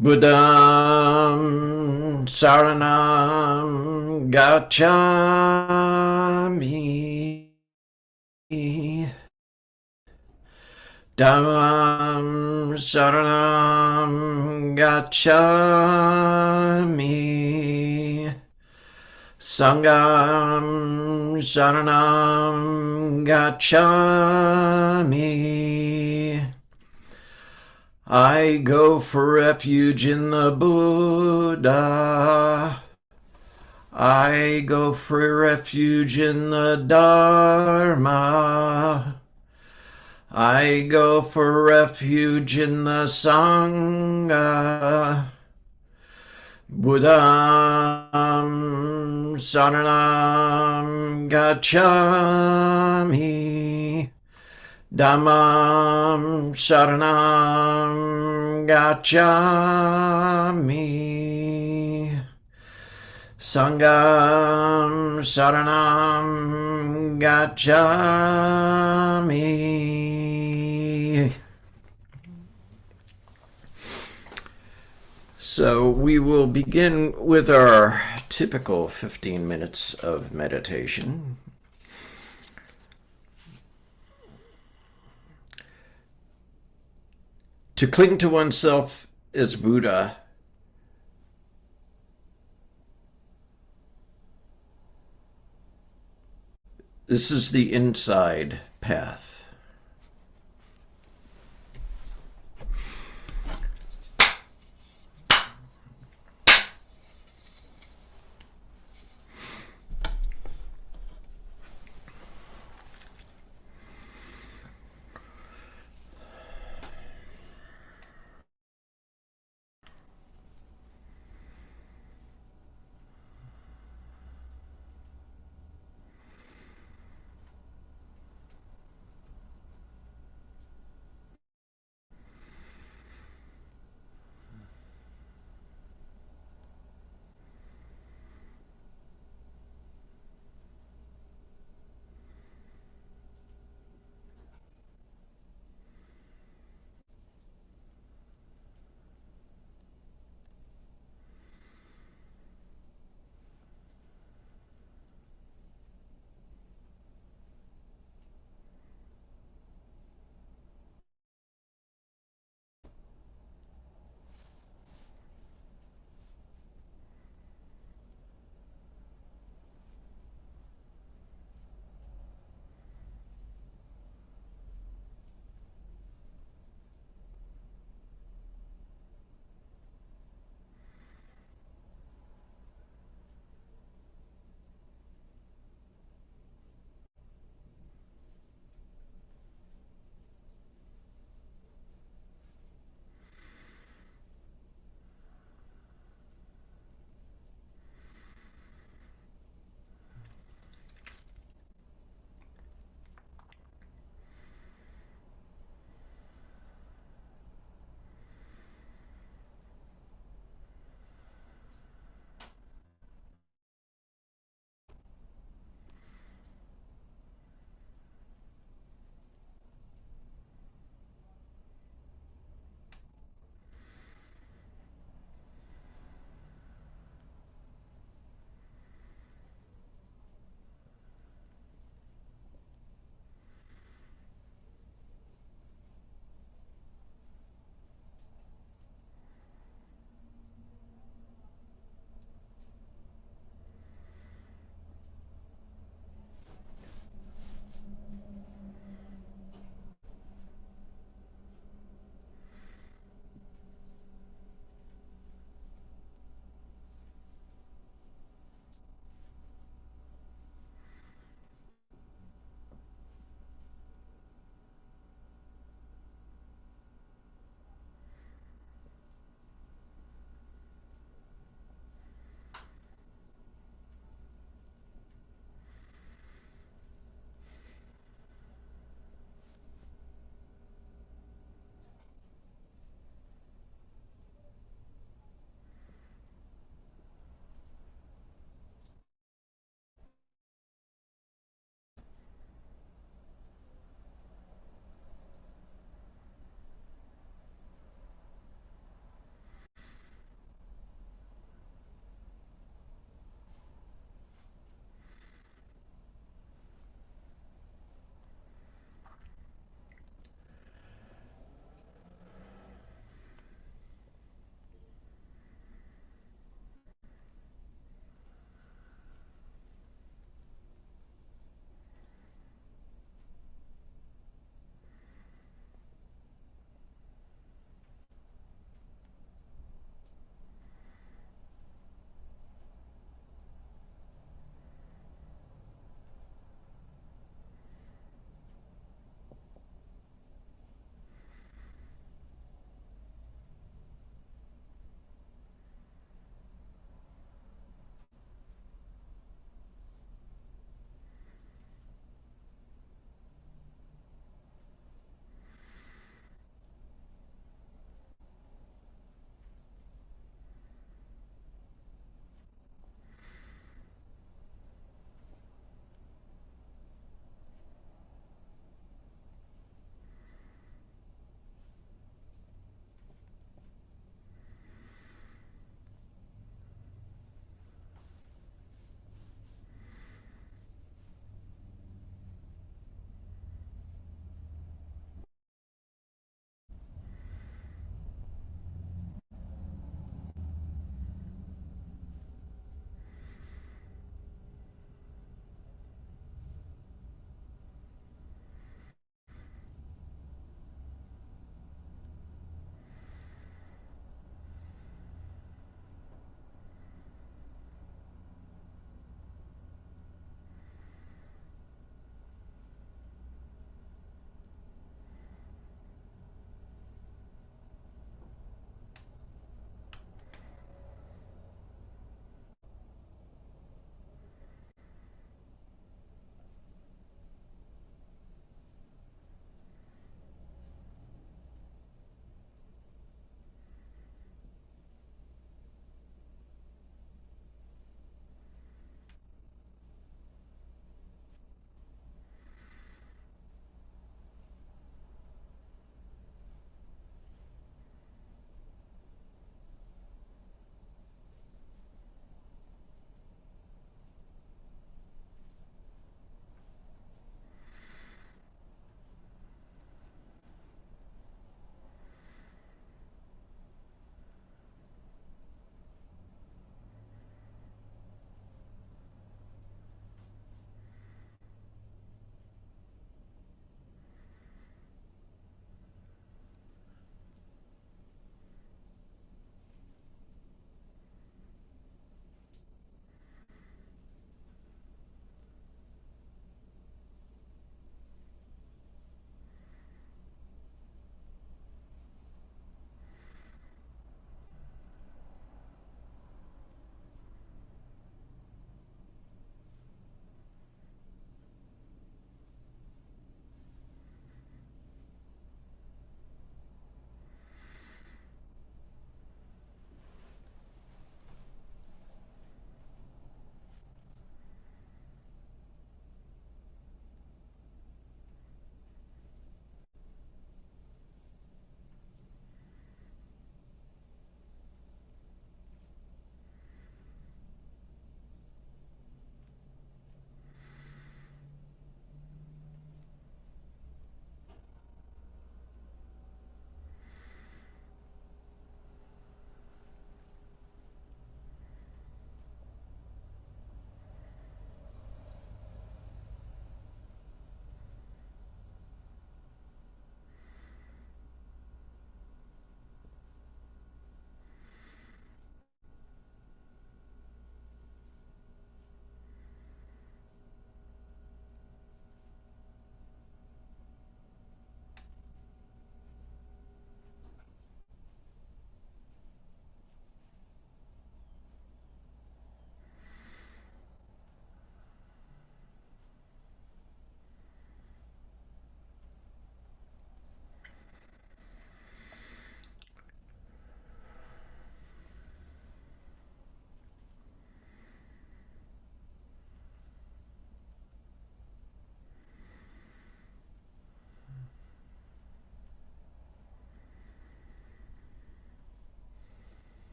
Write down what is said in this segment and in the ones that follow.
Buddham Saranam Gacchami Dhammam Saranam Gacchami Sangham Saranam Gacchami. I go for refuge in the Buddha. I go for refuge in the Dharma. I go for refuge in the Sangha. Buddham Saranam Gacchami. Dhammam Saranam Gacchami. Sangham Saranam Gacchami. So we will begin with our typical 15 minutes of meditation. To cling to oneself as Buddha this is the inside path.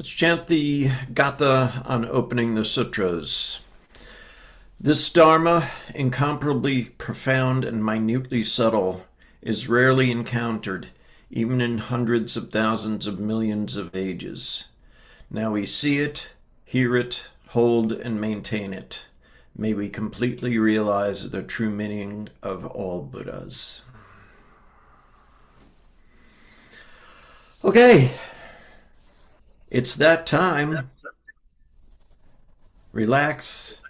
Let's chant the Gatha on opening the sutras. This Dharma, incomparably profound and minutely subtle, is rarely encountered, even in hundreds of thousands of millions of ages. Now we see it, hear it, hold and maintain it. May we completely realize the true meaning of all Buddhas. Okay, it's that time. Relax.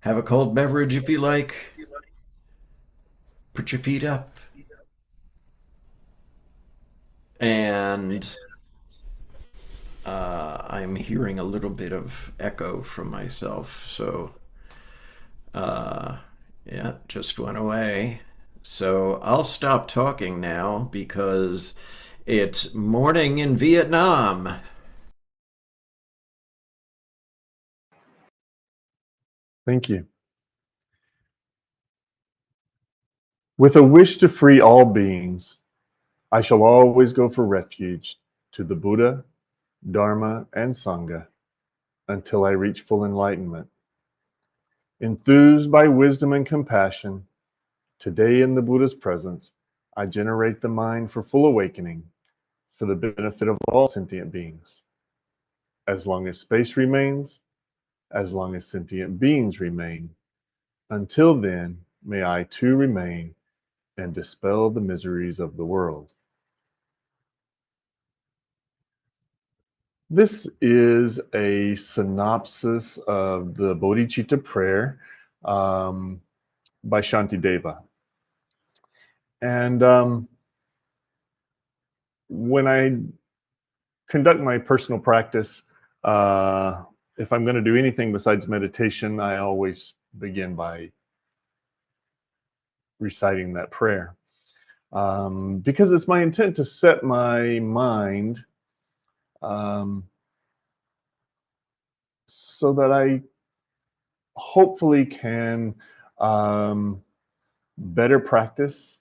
Have a cold beverage if you like. Put your feet up. And I'm hearing a little bit of echo from myself. So, yeah, just went away. So I'll stop talking now because it's morning in Vietnam. Thank you. With a wish to free all beings, I shall always go for refuge to the Buddha, Dharma, and Sangha until I reach full enlightenment. Enthused by wisdom and compassion, today in the Buddha's presence, I generate the mind for full awakening for the benefit of all sentient beings. As long as space remains, as long as sentient beings remain, until then, may I too remain and dispel the miseries of the world. This is a synopsis of the Bodhicitta prayer by Shantideva. And when I conduct my personal practice, if I'm going to do anything besides meditation, I always begin by reciting that prayer. Because it's my intent to set my mind so that I hopefully can better practice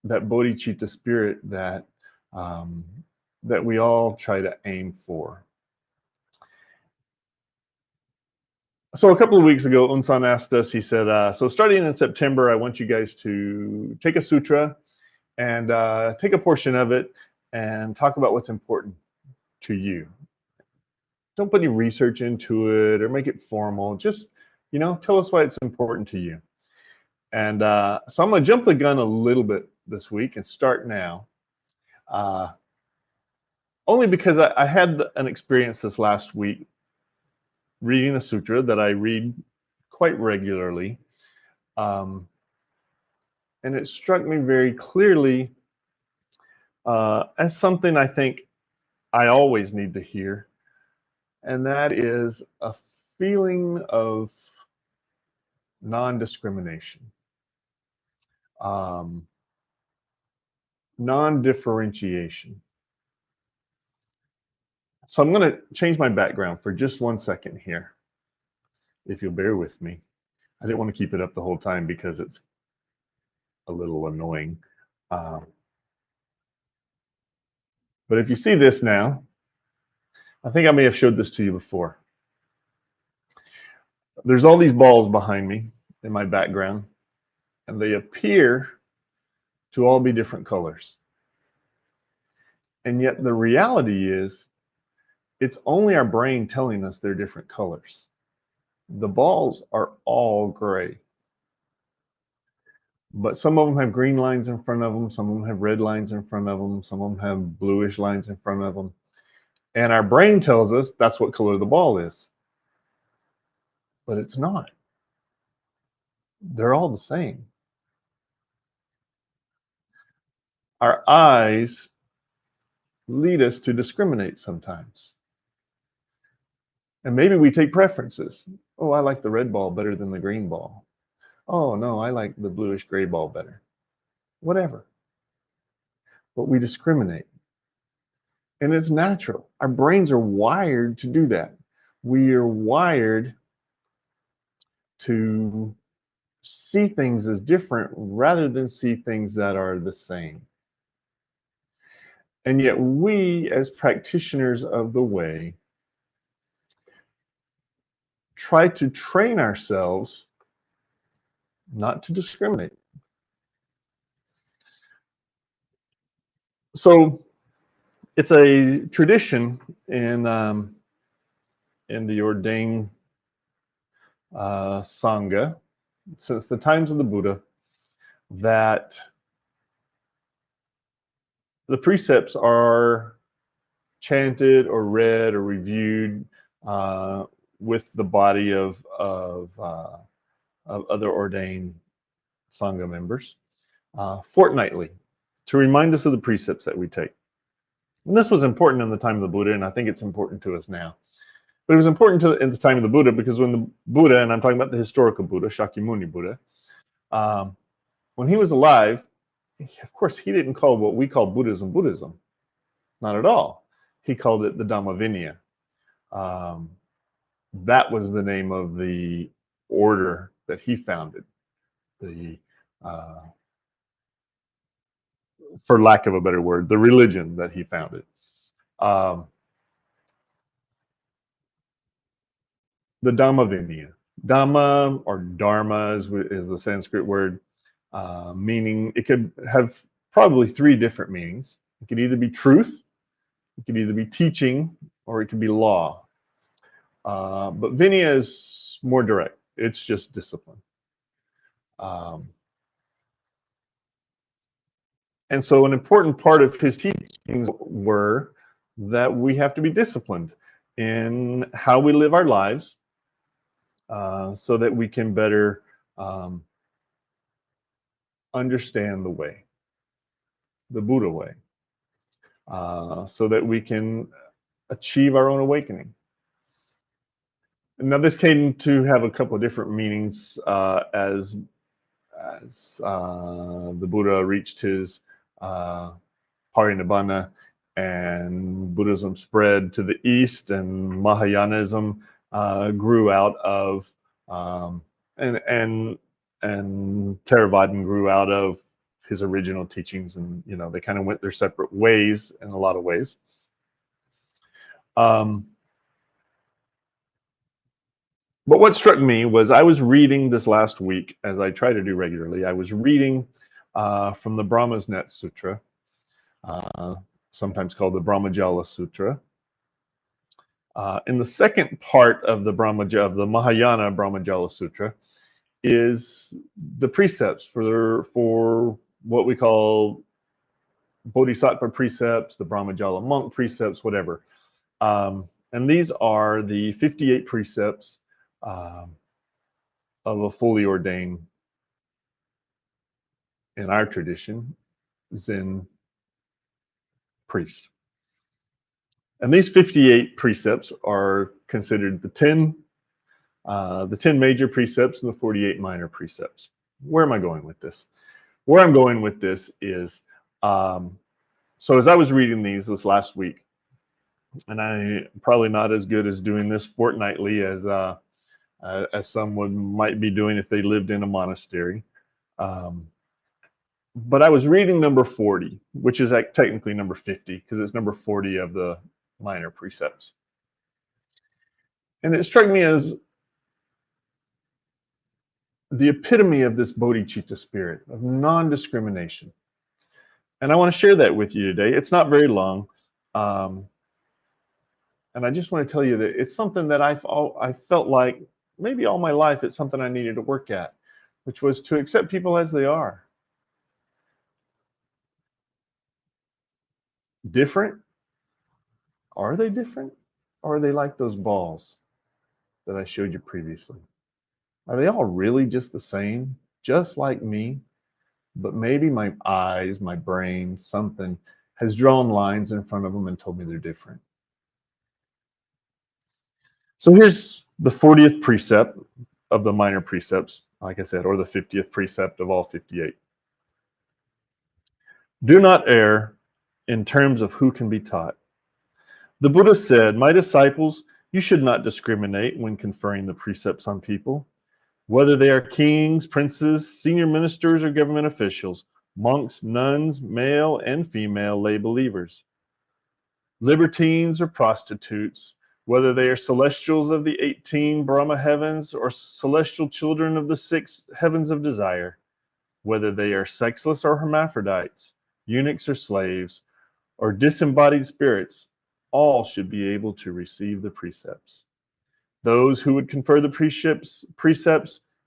that bodhicitta spirit that that we all try to aim for. So a couple of weeks ago, Unsan asked us, he said, so starting in September, I want you guys to take a sutra and take a portion of it and talk about what's important to you. Don't put any research into it or make it formal. Just, tell us why it's important to you. And so I'm going to jump the gun a little bit this week and start now. Only because I had an experience this last week reading a sutra that I read quite regularly. And it struck me very clearly as something I think I always need to hear. And that is a feeling of non-discrimination, non-differentiation. So I'm going to change my background for just 1 second here, if you'll bear with me. I didn't want to keep it up the whole time because it's a little annoying. But if you see this now, I think I may have showed this to you before. There's all these balls behind me in my background, and they appear to all be different colors. And yet the reality is, it's only our brain telling us they're different colors. The balls are all gray. But some of them have green lines in front of them, some of them have red lines in front of them, some of them have bluish lines in front of them. And our brain tells us that's what color the ball is. But it's not. They're all the same. Our eyes lead us to discriminate sometimes. And maybe we take preferences. Oh, I like the red ball better than the green ball. Oh, no, I like the bluish gray ball better. Whatever. But we discriminate. And it's natural. Our brains are wired to do that. We are wired to see things as different rather than see things that are the same. And yet we, as practitioners of the way, try to train ourselves not to discriminate. So it's a tradition in the ordained Sangha since the times of the Buddha that the precepts are chanted or read or reviewed with the body of other ordained Sangha members fortnightly to remind us of the precepts that we take. And this was important in the time of the Buddha, and I think it's important to us now. But it was important in the time of the Buddha because when the Buddha, and I'm talking about the historical Buddha, Shakyamuni Buddha, when he was alive, of course, he didn't call what we call Buddhism, Buddhism. Not at all. He called it the Dhamma Vinaya. That was the name of the order that he founded, for lack of a better word, the religion that he founded. The Dhamma Vinaya. Dhamma or Dharma is the Sanskrit word, meaning it could have probably three different meanings. It could either be truth, it could either be teaching, or it could be law. But Vinaya is more direct. It's just discipline. And so an important part of his teachings were that we have to be disciplined in how we live our lives so that we can better understand the way, the Buddha way, so that we can achieve our own awakening. Now, this came to have a couple of different meanings as the Buddha reached his Parinibbana and Buddhism spread to the east and Mahayanism grew out of and Theravadan grew out of his original teachings, and they kind of went their separate ways in a lot of ways. But what struck me was I was reading this last week, as I try to do regularly. I was reading from the Brahma's Net Sutra, sometimes called the Brahmajala Sutra. In the second part of the Mahayana Brahmajala Sutra is the precepts for what we call Bodhisattva precepts, the Brahmajala monk precepts, whatever. And these are the 58 precepts of a fully ordained, in our tradition, Zen priest. And these 58 precepts are considered the 10 major precepts and the 48 minor precepts. Where am I going with this? Where I'm going with this is, so as I was reading these this last week, and I'm probably not as good as doing this fortnightly as someone might be doing if they lived in a monastery. But I was reading number 40, which is technically number 50, because it's number 40 of the minor precepts. And it struck me as the epitome of this bodhicitta spirit of non-discrimination. And I want to share that with you today. It's not very long. And I just want to tell you that it's something that I felt like maybe all my life it's something I needed to work at, which was to accept people as they are. Different? Are they different? Or are they like those balls that I showed you previously? Are they all really just the same, just like me? But maybe my eyes, my brain, something has drawn lines in front of them and told me they're different. So here's the 40th precept of the minor precepts, like I said, or the 50th precept of all 58. Do not err in terms of who can be taught. The Buddha said, "My disciples, you should not discriminate when conferring the precepts on people, whether they are kings, princes, senior ministers, or government officials, monks, nuns, male and female lay believers. libertines or prostitutes, whether they are celestials of the 18 Brahma heavens or celestial children of the 6 heavens of desire, whether they are sexless or hermaphrodites, eunuchs or slaves, or disembodied spirits, all should be able to receive the precepts. Those who would confer the precepts,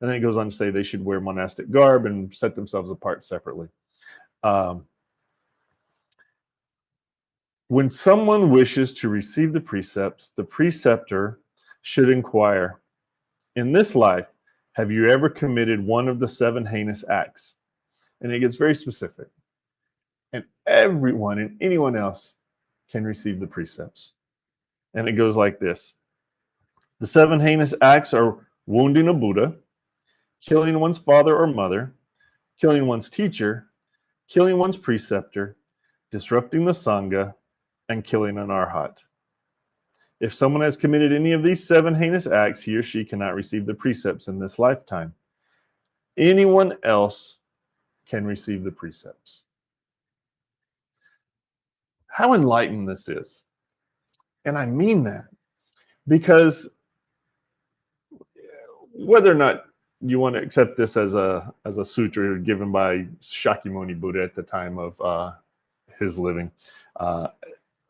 and then it goes on to say they should wear monastic garb and set themselves apart separately. When someone wishes to receive the precepts, the preceptor should inquire, in this life, have you ever committed one of the 7 heinous acts? And it gets very specific. And everyone and anyone else can receive the precepts. And it goes like this. The 7 heinous acts are wounding a Buddha, killing one's father or mother, killing one's teacher, killing one's preceptor, disrupting the Sangha, and killing an arhat. If someone has committed any of these 7 heinous acts, he or she cannot receive the precepts in this lifetime. Anyone else can receive the precepts. How enlightened this is. And I mean that because whether or not you want to accept this as a sutra given by Shakyamuni Buddha at the time of his living,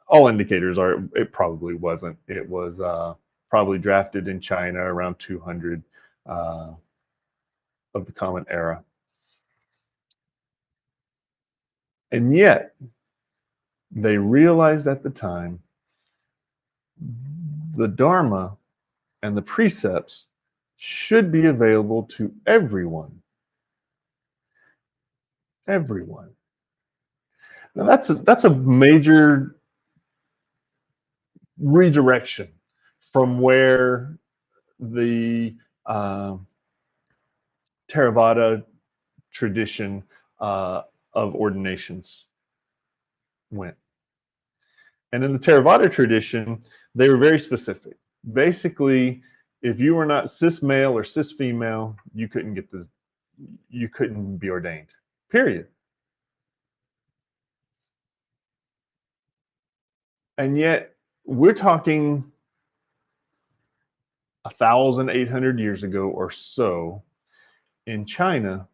all indicators are it probably wasn't. It was probably drafted in China around 200 of the Common Era. And yet, they realized at the time the Dharma and the precepts should be available to everyone. Everyone. Now that's a major redirection from where the Theravada tradition of ordinations went. And in the Theravada tradition, they were very specific. Basically, if you were not cis male or cis female, you couldn't be ordained. Period. And yet, we're talking 1,800 years ago or so in China,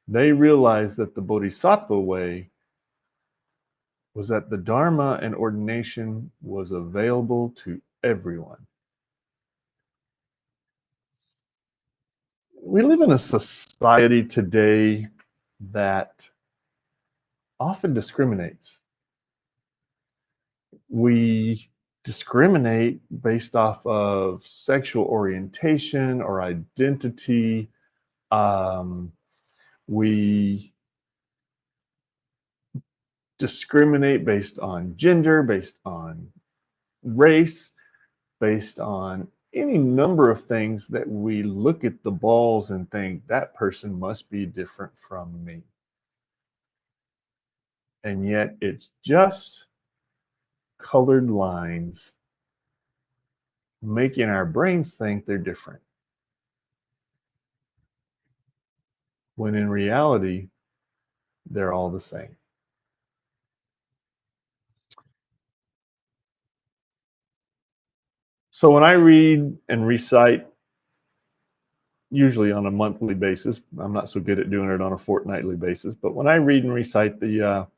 they realized that the Bodhisattva way was that the Dharma and ordination was available to everyone. We live in a society today that often discriminates. We discriminate based off of sexual orientation or identity. We discriminate based on gender, based on race, based on any number of things that we look at the balls and think that person must be different from me. And yet it's just colored lines making our brains think they're different. When in reality, they're all the same. So when I read and recite, usually on a monthly basis, I'm not so good at doing it on a fortnightly basis, but when I read and recite the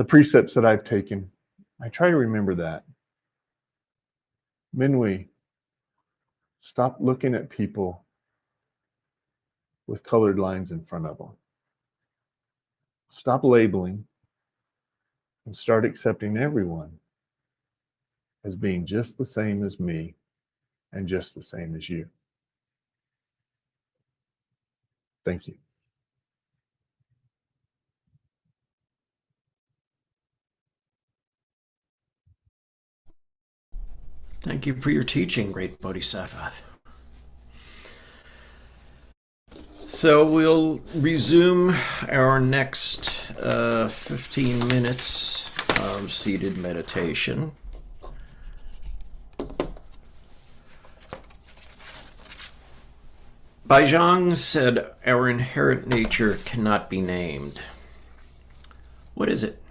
precepts that I've taken, I try to remember that. Minwi, stop looking at people with colored lines in front of them. Stop labeling and start accepting everyone as being just the same as me and just the same as you. Thank you. Thank you for your teaching, great Bodhisattva. So we'll resume our next 15 minutes of seated meditation. Baizhang said, "Our inherent nature cannot be named." What is it?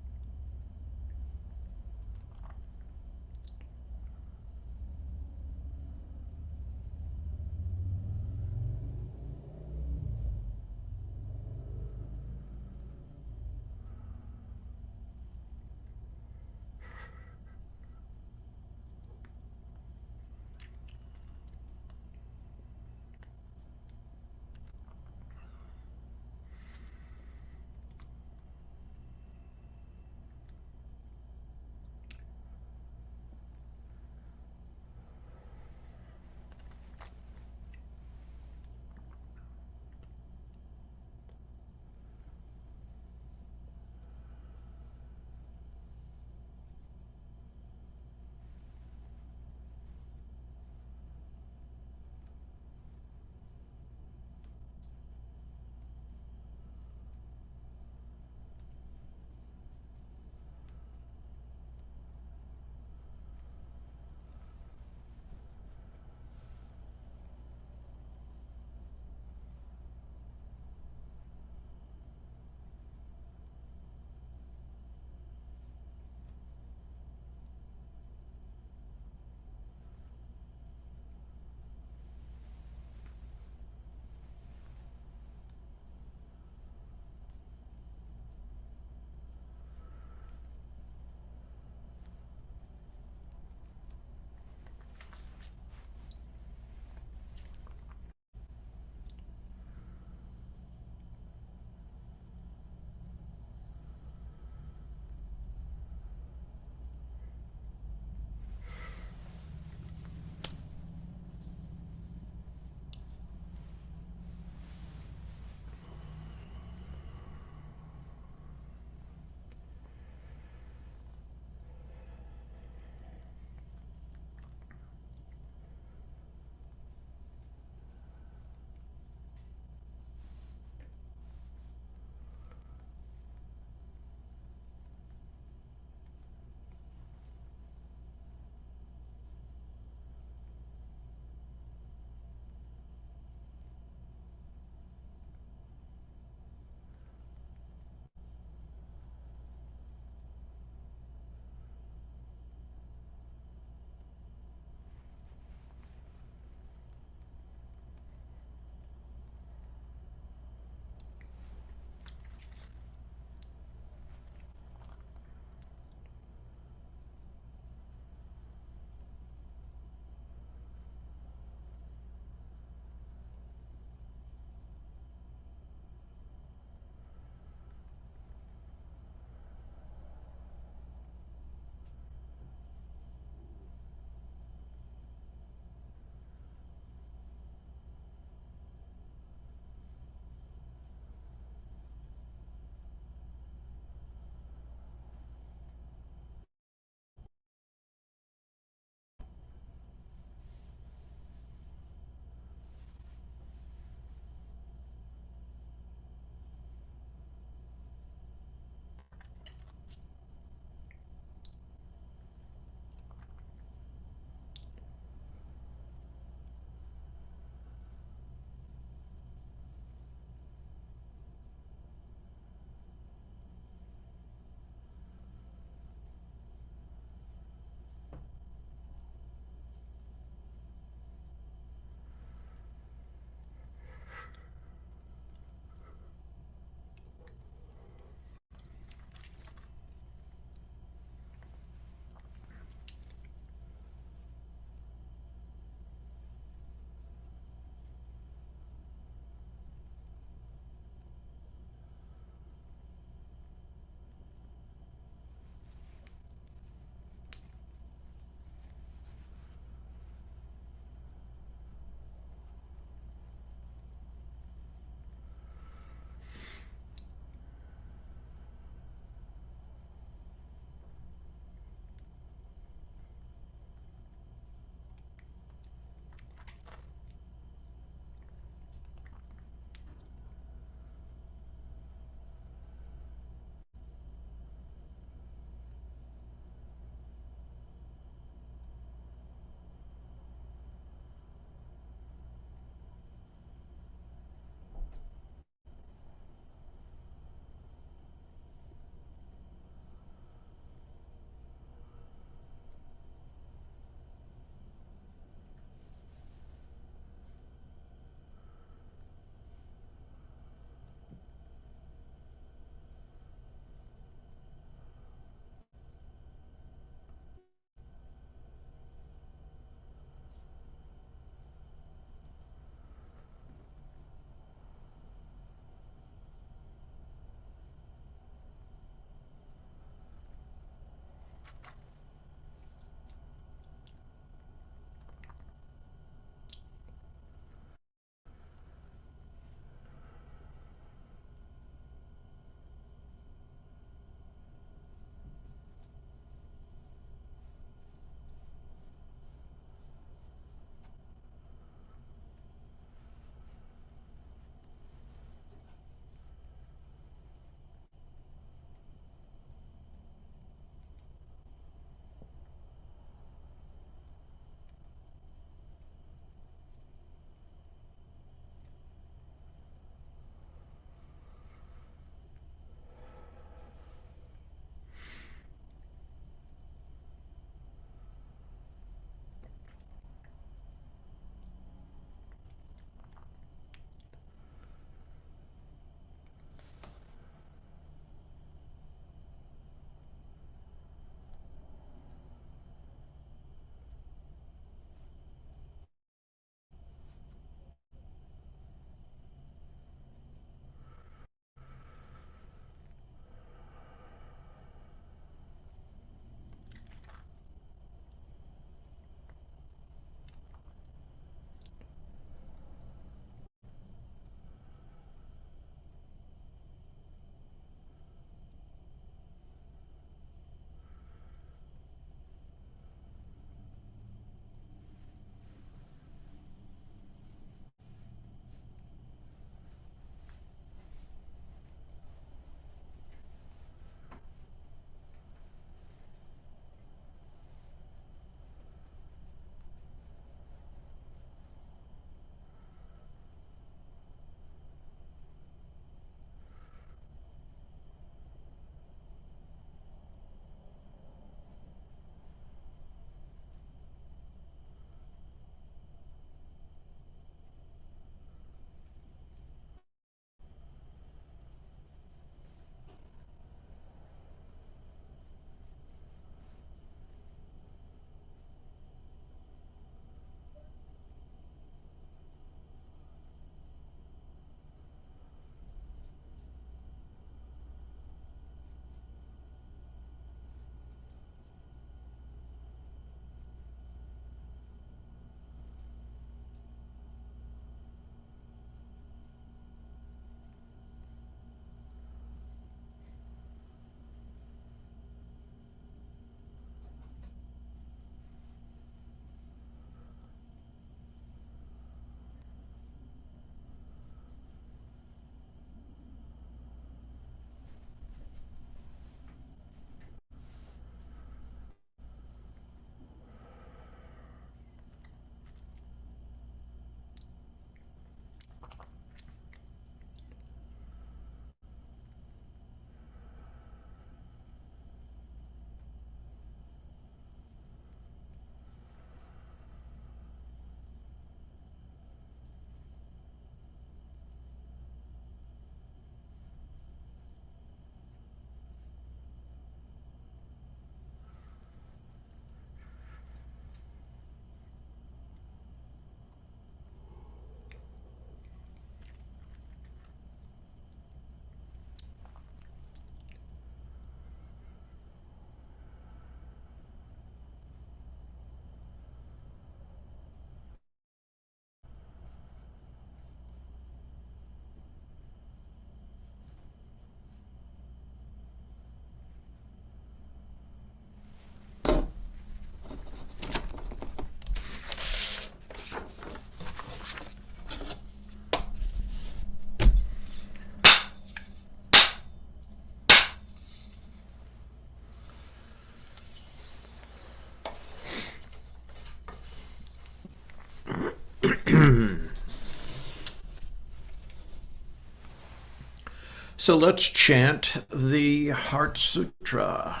So let's chant the Heart Sutra.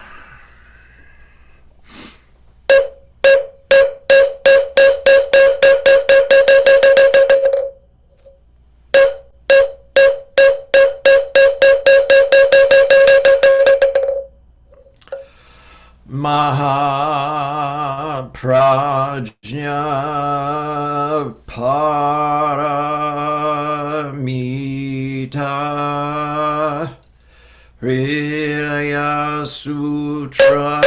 Mahaprajna Paramita Hridaya Sutra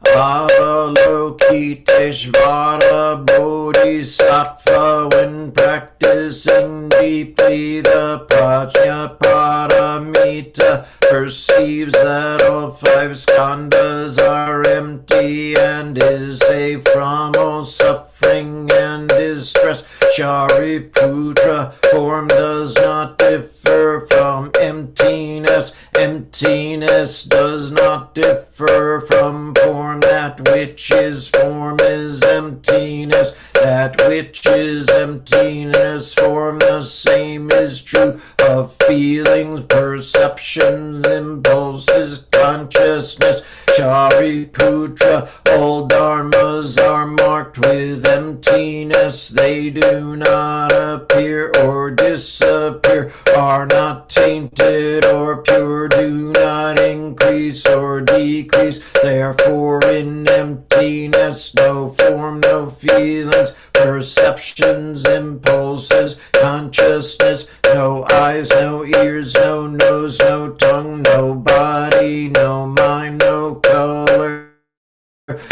Avalokiteshvara Bodhisattva, when practicing deeply the Prajna Paramita, perceives that all five skandhas are empty and is safe from all suffering and distress. Shariputra, form does not differ from emptiness. Emptiness does not differ from form. That which is form is emptiness. That which is emptiness, form. The same is true of feelings, perceptions, impulses, consciousness. Shariputra, all dharmas are marked with emptiness. They do not appear or disappear, are not tainted or pure, do not increase or decrease. Therefore in emptiness, no form, no feelings, perceptions, impulses, consciousness, no eyes, no ears, no nose, no tongue, no body, no mind, no color,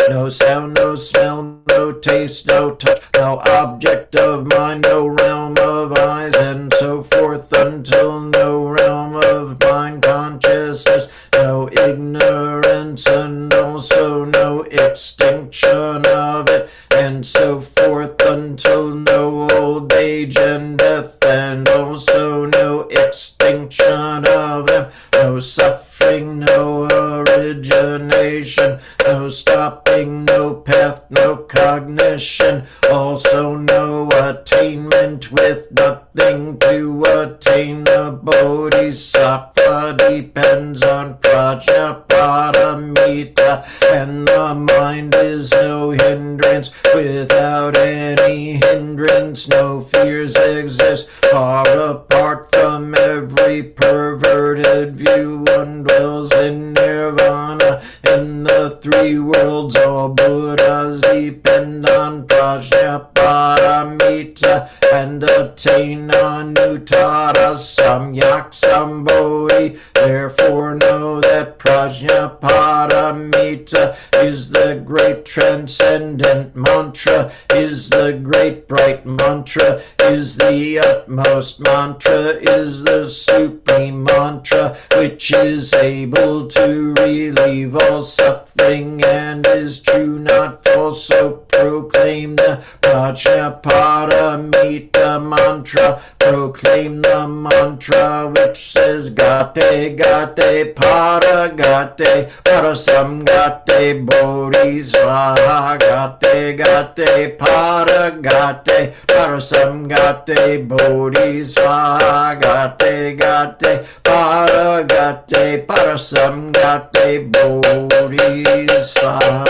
no sound, no smell, no taste, no touch, no object of mind, no realm of eyes, and so forth, until no realm of mind consciousness, no ignorance, and also no extinction of it, and so forth, until no old age and death, and also no extinction of them, no suffering, no origination, no stopping, no path, no cognition, also no attainment, with nothing to attain. The Bodhisattva depends on Prajna Paramita, and the mind is no hindrance. Without any hindrance, no fears exist. Far apart from every perverted view, one dwells in nirvana. In the three worlds, all Buddhas depend on Prajna Paramita and attain Anuttara Samyak Sambodhi. Therefore know that Prajna Paramita is the great transcendent mantra, is the great bright mantra, is the utmost mantra, is the supreme mantra, which is able to relieve all suffering and is true, not false. So proclaim the Prajna Paramita mantra. Proclaim the mantra which says Gate Gate Para Gate Parasam Gate Bodhisvaha. Gate Gate Para Gate Parasam Gate Bodhisvaha. Gate Gate Para Gate Parasam Gate Bodhisvaha.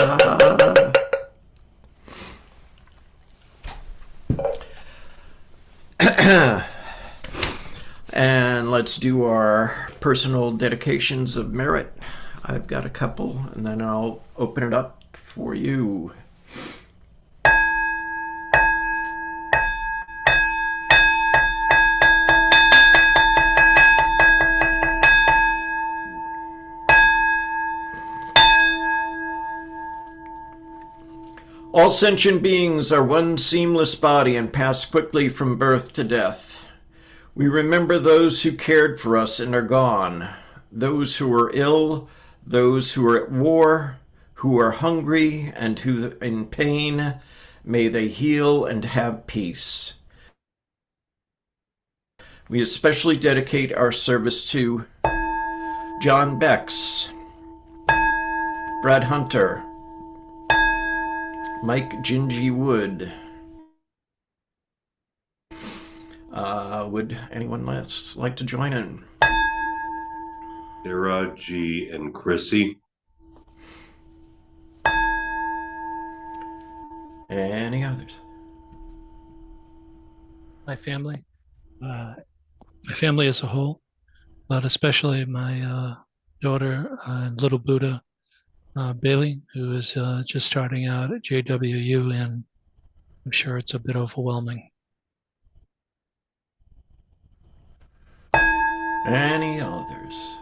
And let's do our personal dedications of merit. I've got a couple, and then I'll open it up for you. All sentient beings are one seamless body and pass quickly from birth to death. We remember those who cared for us and are gone, those who are ill, those who are at war, who are hungry and who in pain. May they heal and have peace. We especially dedicate our service to John Bex, Brad Hunter, Mike Gingy Wood, Would anyone else like to join in? Sarah, G, and Chrissy. Any others? My family as a whole, but especially my daughter, little Buddha, Bailey, who is just starting out at JWU, and I'm sure it's a bit overwhelming. Any others?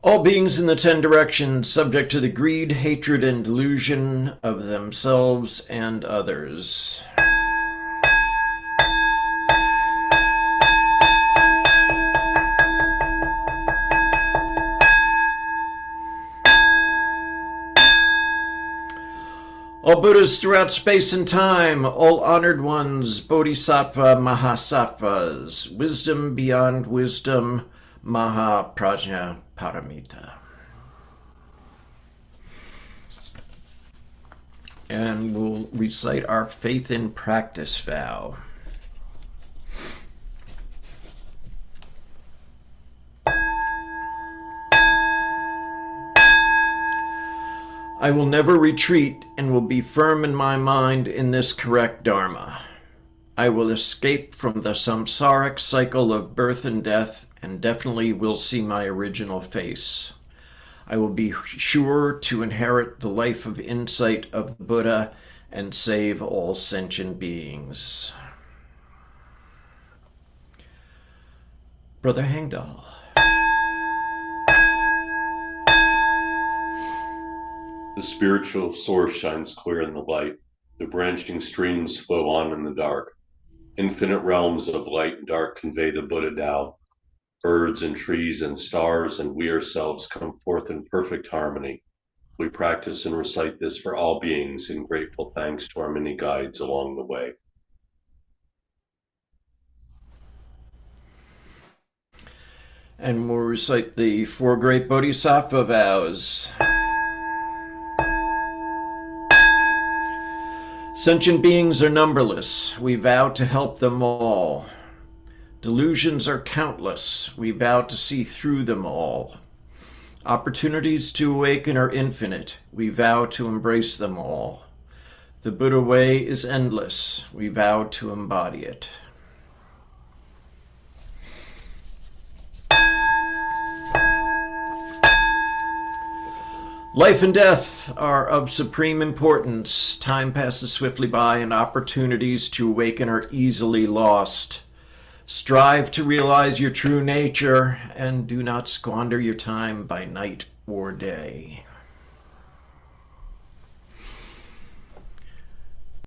All beings in the 10 directions subject to the greed, hatred, and delusion of themselves and others. All Buddhas throughout space and time, all honored ones, Bodhisattva Mahasattvas, wisdom beyond wisdom, Mahaprajna Paramita. And we'll recite our faith in practice vow. I will never retreat and will be firm in my mind in this correct Dharma. I will escape from the samsaric cycle of birth and death and definitely will see my original face. I will be sure to inherit the life of insight of the Buddha and save all sentient beings. Brother Hangdal. The spiritual source shines clear in the light. The branching streams flow on in the dark. Infinite realms of light and dark convey the Buddha Tao. Birds and trees and stars and we ourselves come forth in perfect harmony. We practice and recite this for all beings in grateful thanks to our many guides along the way. And we'll recite the 4 great Bodhisattva vows. Sentient beings are numberless. We vow to help them all. Delusions are countless. We vow to see through them all. Opportunities to awaken are infinite. We vow to embrace them all. The Buddha way is endless. We vow to embody it. Life and death are of supreme importance. Time passes swiftly by and opportunities to awaken are easily lost. Strive to realize your true nature and do not squander your time by night or day.